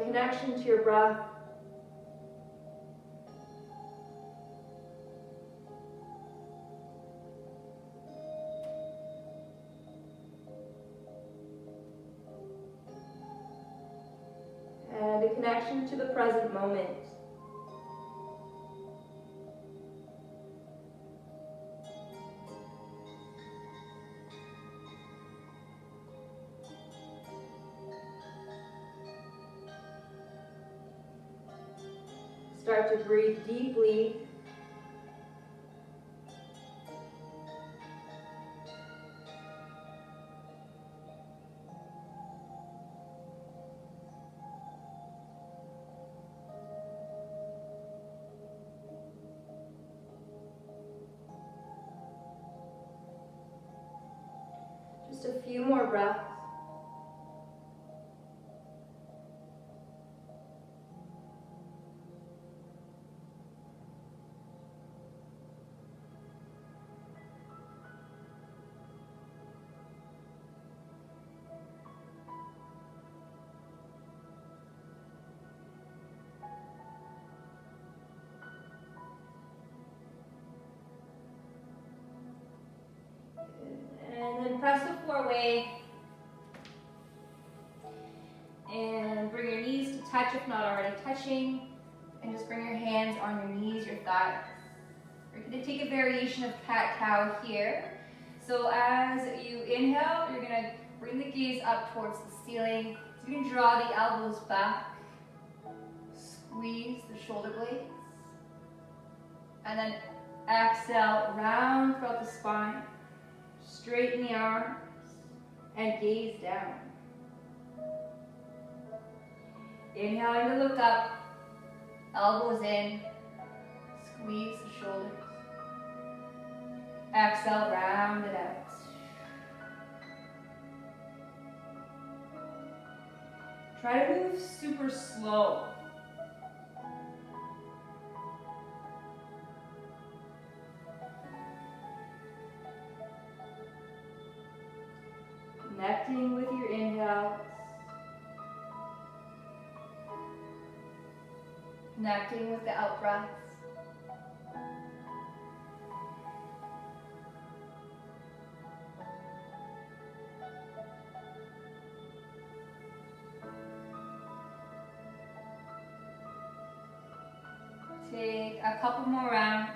connection to your breath. And a connection to the present moment. Start to breathe deeply. Just a few more breaths. And then press the floor away. And bring your knees to touch if not already touching. And just bring your hands on your knees, your thighs. We're going to take a variation of cat-cow here. So as you inhale, you're going to bring the gaze up towards the ceiling. So you can draw the elbows back. Squeeze the shoulder blades. And then exhale, round throughout the spine. Straighten the arms and gaze down. Inhaling to look up, elbows in, squeeze the shoulders. Exhale, round it out. Try to move super slow. Connecting with your inhales. Connecting with the out breaths. Take a couple more rounds.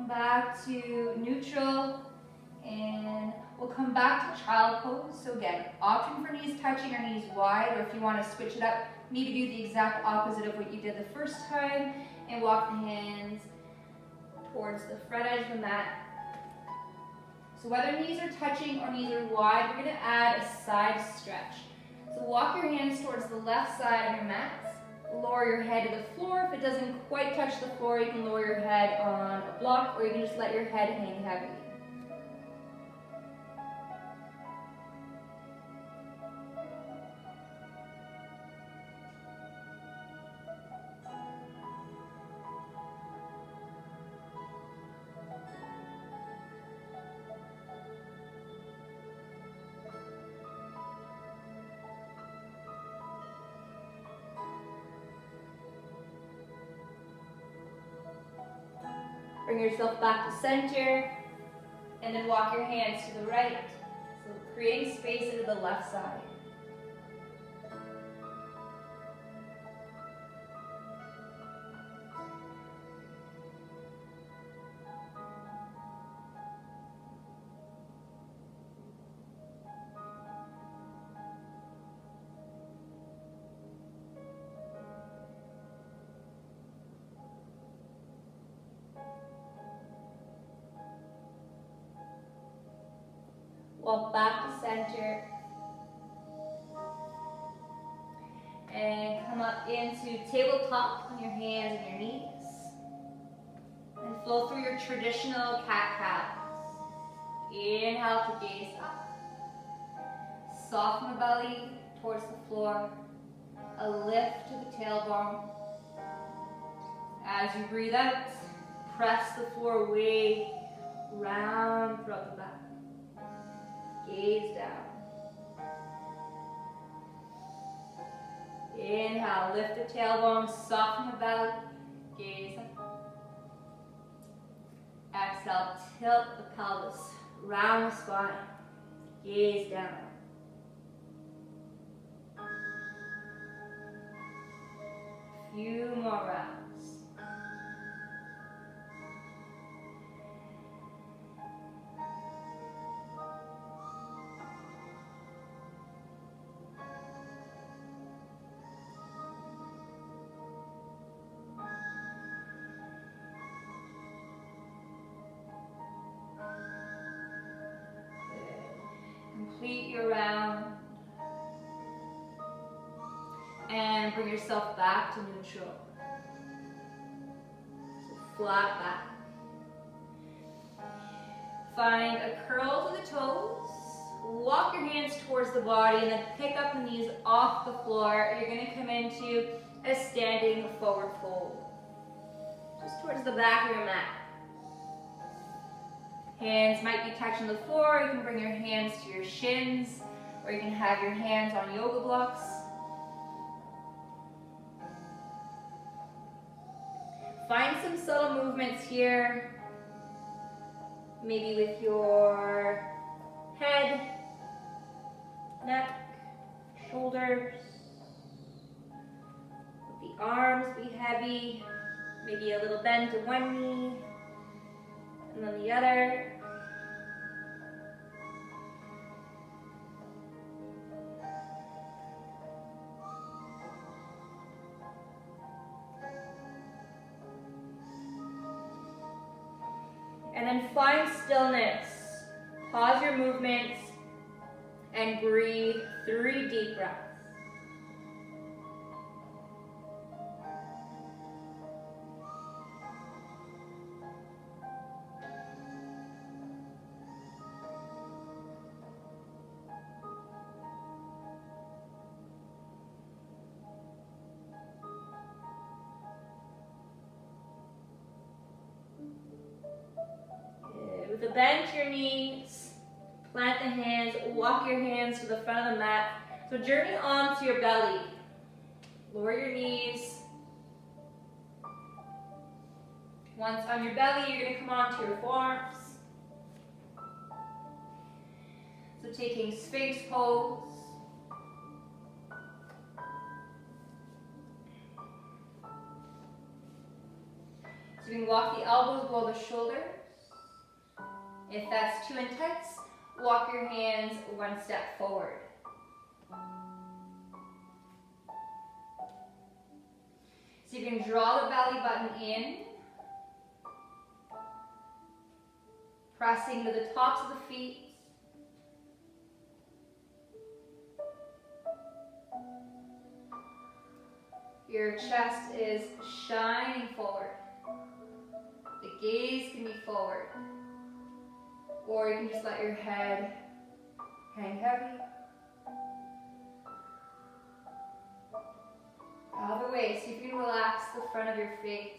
Back to neutral, and we'll come back to child pose. So again, option for knees touching or knees wide, or if you want to switch it up, maybe do the exact opposite of what you did the first time and walk the hands towards the front edge of the mat. So whether knees are touching or knees are wide, we're going to add a side stretch. So walk your hands towards the left side of your mats. Lower your head to the floor. If it doesn't quite touch the floor, you can lower your head on a block, or you can just let your head hang heavy. Bring yourself back to center, and then walk your hands to the right. So creating space into the left side. Walk back to center. And come up into tabletop on your hands and your knees. And flow through your traditional cat-cow. Inhale to gaze up. Soften the belly towards the floor. a lift to the tailbone. As you breathe out, press the floor way round throughout the back. Gaze down. Inhale, lift the tailbone, soften the belly, gaze up. Exhale, tilt the pelvis, round the spine, gaze down. Few more rounds. Complete your round and bring yourself back to neutral. So flat back. Find a curl to the toes. Walk your hands towards the body and then pick up the knees off the floor. You're going to come into a standing forward fold. Just towards the back of your mat. Hands might be touching the floor. You can bring your hands to your shins, or you can have your hands on yoga blocks. Find some subtle movements here. Maybe with your head, neck, shoulders. Let the arms be heavy. Maybe a little bend to one knee, and then the other. And then find stillness. Pause your movements and breathe 3 deep breaths. With a bend to your knees, plant the hands, walk your hands to the front of the mat. So journey onto your belly. Lower your knees. Once on your belly, you're going to come onto your forearms. So taking Sphinx pose. So you can walk the elbows below the shoulders. If that's too intense, walk your hands 1 step forward. So you can draw the belly button in, pressing to the tops of the feet. Your chest is shining forward. The gaze can be forward. Or you can just let your head hang heavy. Other way, see if you can relax the front of your face.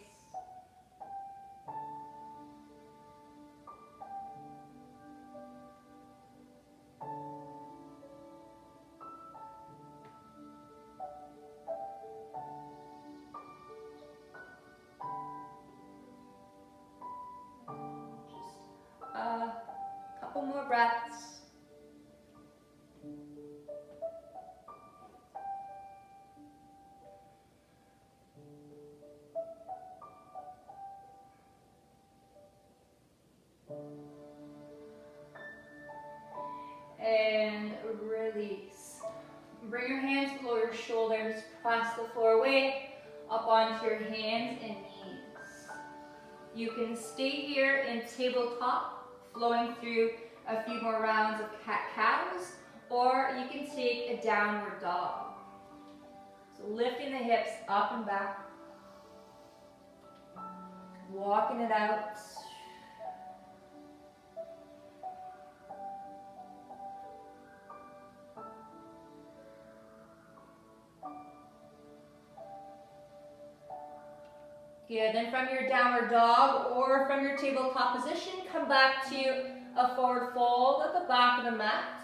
Just a couple more breaths. And release. Bring your hands below your shoulders, press the floor away, up onto your hands and knees. You can stay here in tabletop, flowing through a few more rounds of cat-cows, or you can take a downward dog. So lifting the hips up and back, walking it out. Good, then from your downward dog or from your tabletop position, come back to a forward fold at the back of the mat.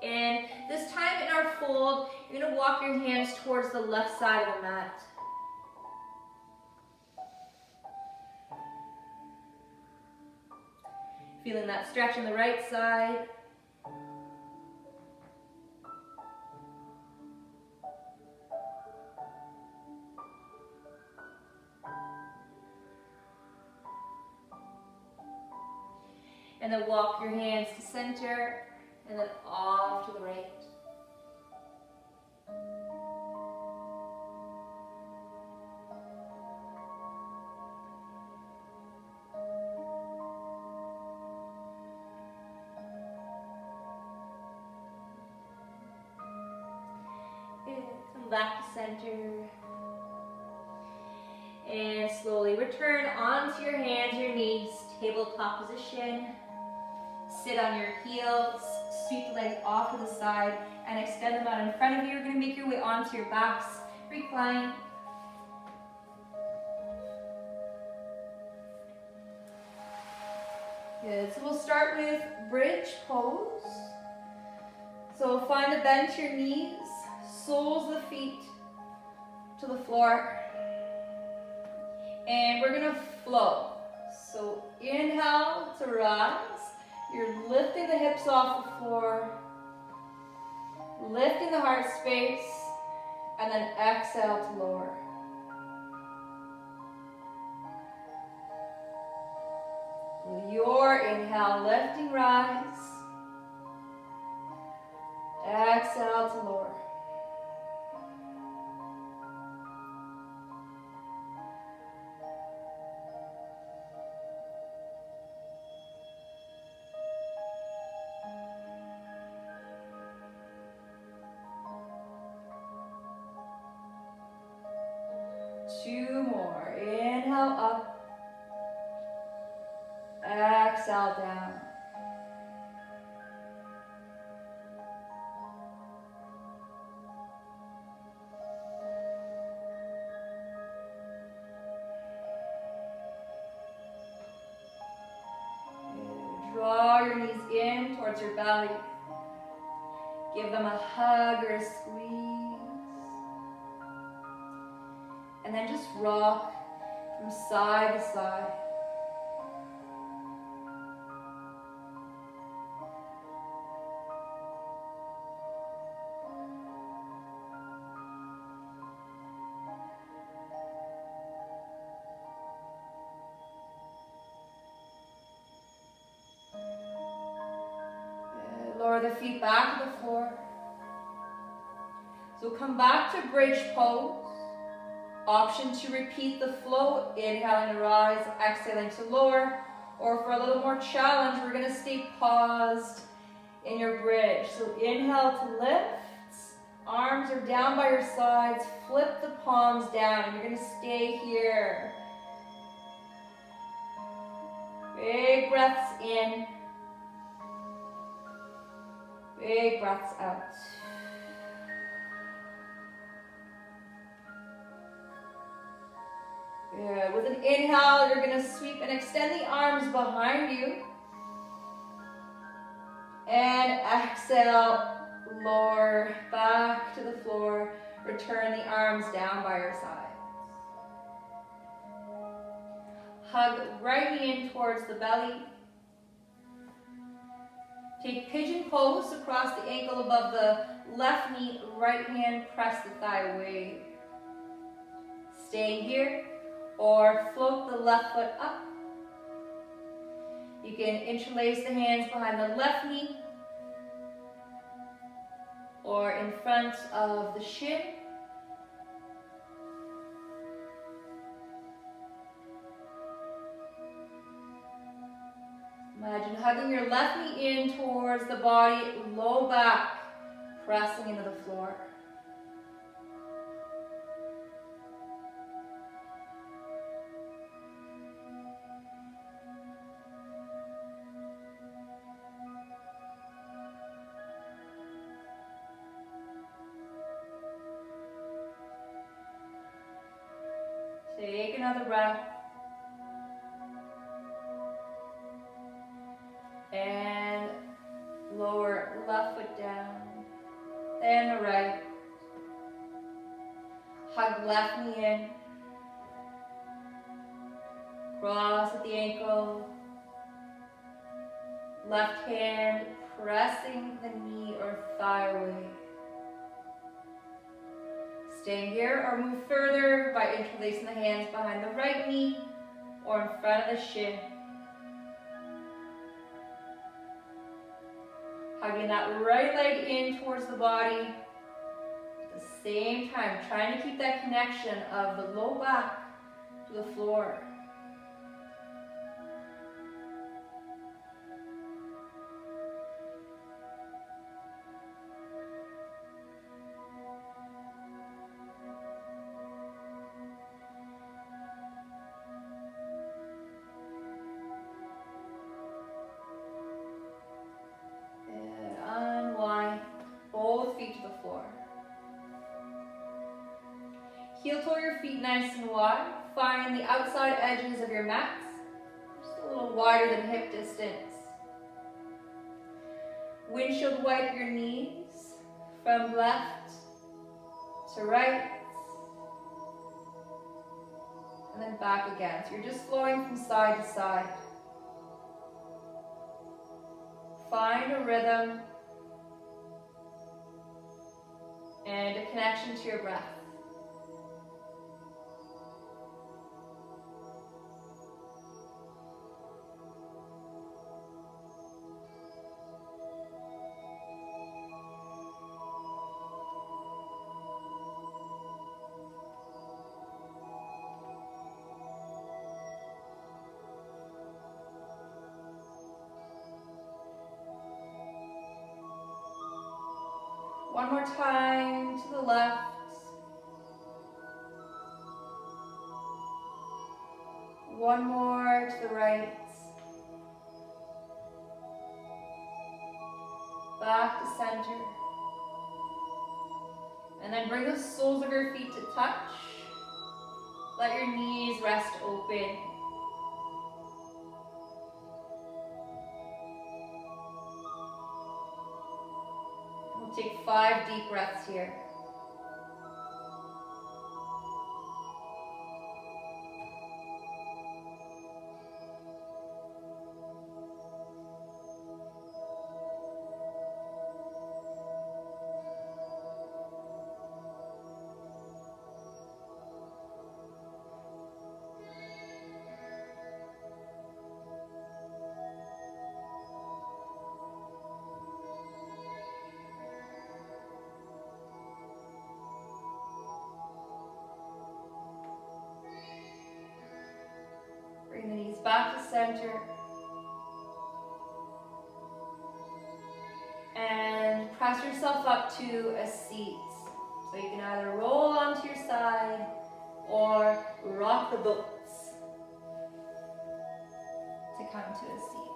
And this time in our fold, you're going to walk your hands towards the left side of the mat. Feeling that stretch on the right side. And then walk your hands to center, and then off to the right. And come back to center. And slowly return onto your hands, your knees, tabletop position. Sit on your heels, sweep the legs off to the side, and extend them out in front of you. You're going to make your way onto your backs. Recline. Good. So we'll start with bridge pose. So find the bend to your knees, soles of the feet to the floor. And we're going to flow. So inhale to rise. You're lifting the hips off the floor, lifting the heart space, and then exhale to lower. Your inhale, lifting, rise. Exhale to lower. Two more. Inhale up. Exhale down. Draw your knees in towards your belly. Give them a hug or a squeeze. And then just rock from side to side. Lower the feet back to the floor. So come back to bridge pose. Option to repeat the flow, inhaling to rise, exhaling to lower, or for a little more challenge, we're going to stay paused in your bridge. So inhale to lift, arms are down by your sides, flip the palms down, and you're going to stay here. Big breaths in, big breaths out. Good. With an inhale, you're going to sweep and extend the arms behind you. And exhale, lower back to the floor. Return the arms down by your sides. Hug right knee in towards the belly. Take pigeon pose across the ankle above the left knee. Right hand, press the thigh away. Stay here. Or float the left foot up. You can interlace the hands behind the left knee or in front of the shin. Imagine hugging your left knee in towards the body, low back, pressing into the floor. another breath. And lower left foot down. Then the right. Hug left knee in. Cross at the ankle. Left hand pressing the knee or thigh away. Stay here or move further by interlacing the hands behind the right knee or in front of the shin. Hugging that right leg in towards the body. At the same time, trying to keep that connection of the low back to the floor. Heel toe your feet nice and wide. Find the outside edges of your mats, just a little wider than hip distance. Windshield wipe your knees from left to right, and then back again. So you're just flowing from side to side. Find a rhythm and a connection to your breath. One more time to the left. One more to the right. Back to center. And then bring the soles of your feet to touch. Let your knees rest open. Take 5 deep breaths here. Bring the knees back to center. And press yourself up to a seat. So you can either roll onto your side or rock the boats to come to a seat.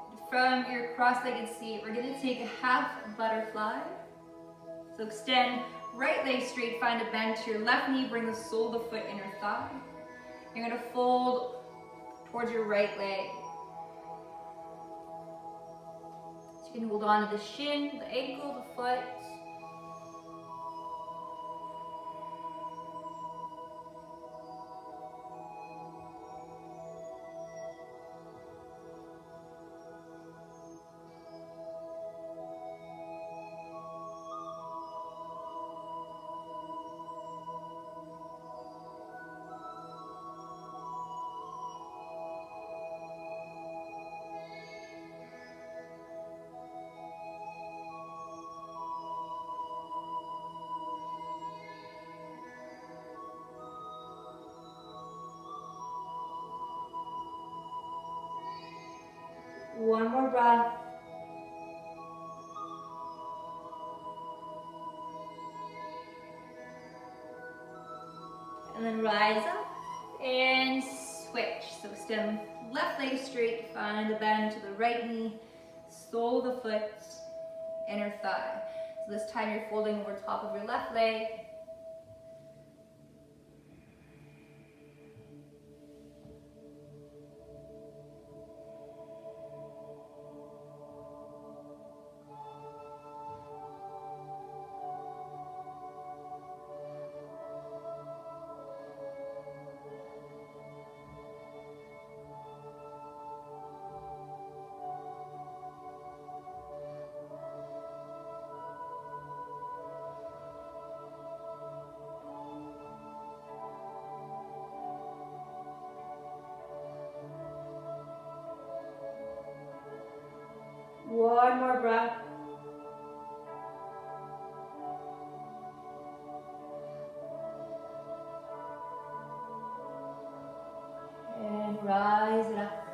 And from your cross-legged seat, we're going to take a half butterfly. So extend right leg straight, find a bend to your left knee, bring the sole of the foot in your thigh. You're going to fold towards your right leg. So you can hold on to the shin, the ankle, the foot. One more breath. And then rise up and switch. So extend left leg straight, find a bend to the right knee, sole of the foot, inner thigh. So So this time you're folding over top of your left leg. One more breath. And rise it up.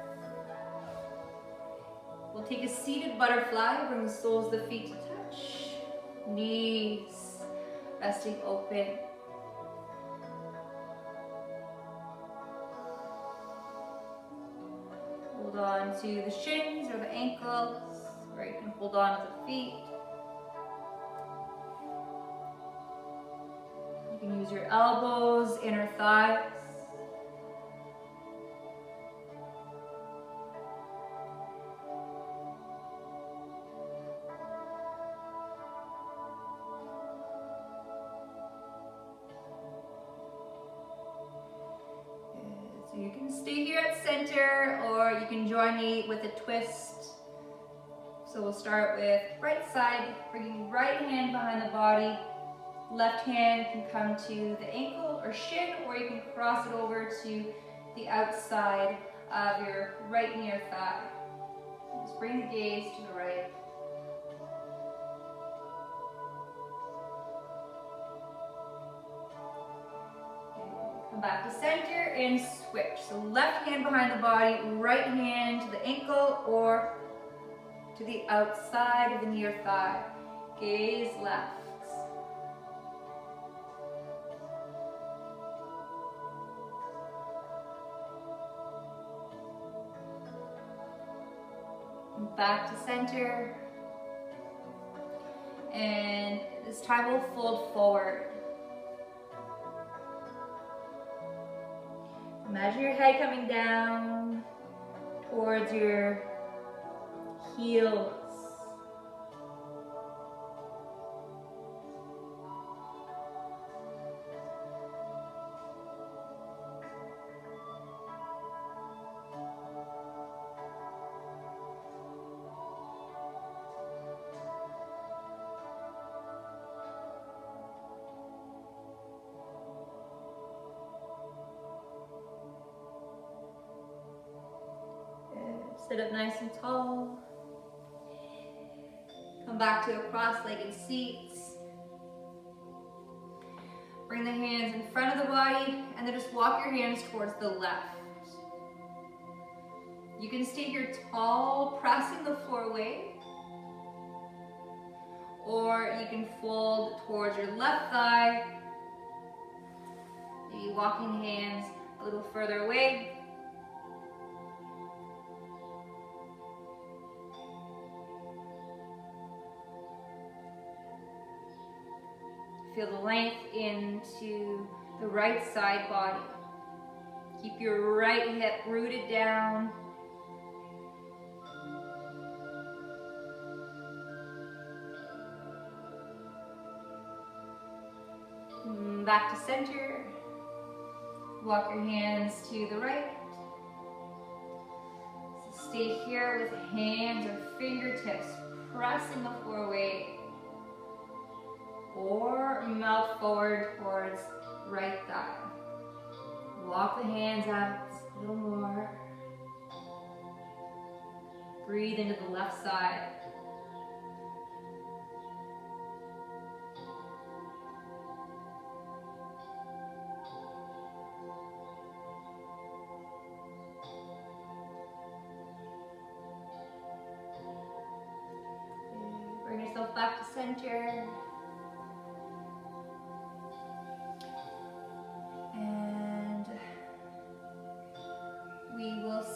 We'll take a seated butterfly, bring the soles of the feet to touch. Knees resting open. Hold on to the shins or the ankles, or you can hold on to the feet. You can use your elbows, inner thighs. So you can stay here at center, or you can join me with a twist. So we'll start with right side, bringing right hand behind the body. Left hand can come to the ankle or shin, or you can cross it over to the outside of your right near thigh. Just bring the gaze to the right. Come back to center and switch. So left hand behind the body, right hand to the ankle or to the outside of the near thigh. Gaze left. Back to center. And this time we'll fold forward. Imagine your head coming down towards your heels. Sit up nice and tall. Come back to a cross-legged seat. Bring the hands in front of the body and then just walk your hands towards the left. You can stay here tall, pressing the floor away. Or you can fold towards your left thigh. Maybe walking the hands a little further away. Feel the length into the right side body. Keep your right hip rooted down. Back to center. Walk your hands to the right. So stay here with hands or fingertips pressing the floor away. Or melt forward towards right thigh. Walk the hands out a little more. Breathe into the left side. Bring yourself back to center.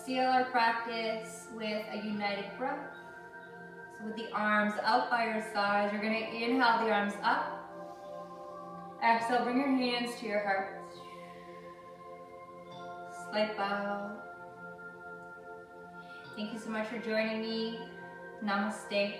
Seal our practice with a united breath. So with the arms out by your sides, you're going to inhale the arms up. Exhale, bring your hands to your heart. Slight bow. Thank you so much for joining me. Namaste.